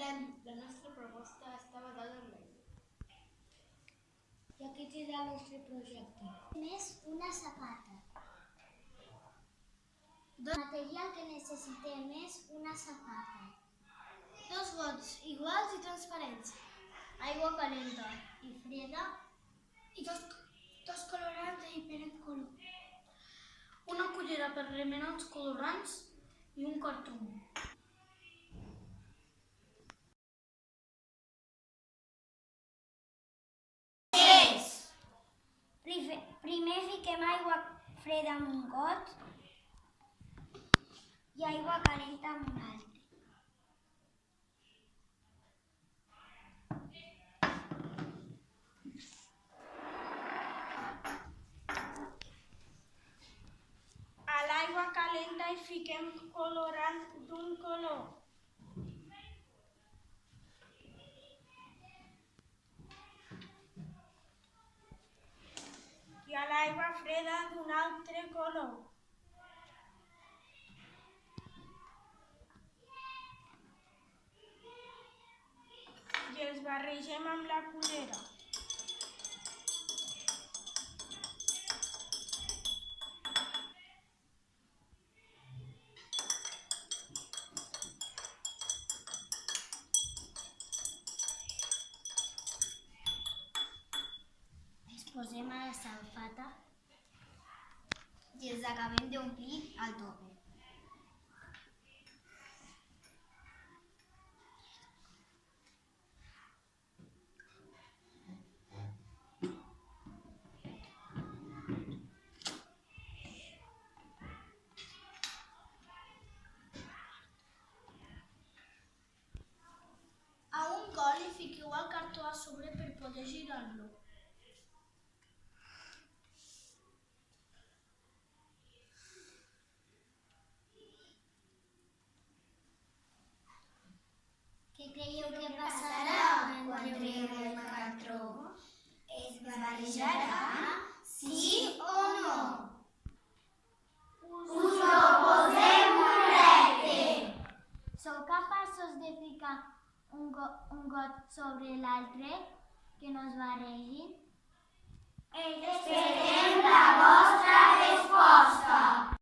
La nostra proposta està basada en l'aigua. I aquest és el nostre projecte. Més una safata. Material que necessitem és una safata. 2 gots iguals i transparents. Aigua calenta I freda. i dos colorants de diferent color. Una cullera per remenar els colorants i un cartó. Primer fiquem aigua freda en un got i aigua calenta en un altre. A l'aigua calenta hi fiquem colorant d'un color. I a l'aigua freda d'un altre color. I els barregem amb la cullera. Posem a la safata I els acabem d'omplir al tope. A un got li fiqueu el cartó a sobre per poder girar-lo. Què creieu que passarà quan treguem el cartó? Es barrejarà? Sí o no? Us proposem un repte. Sou capaços de ficar un got sobre l'altre que no es barregin? Esperem la vostra resposta.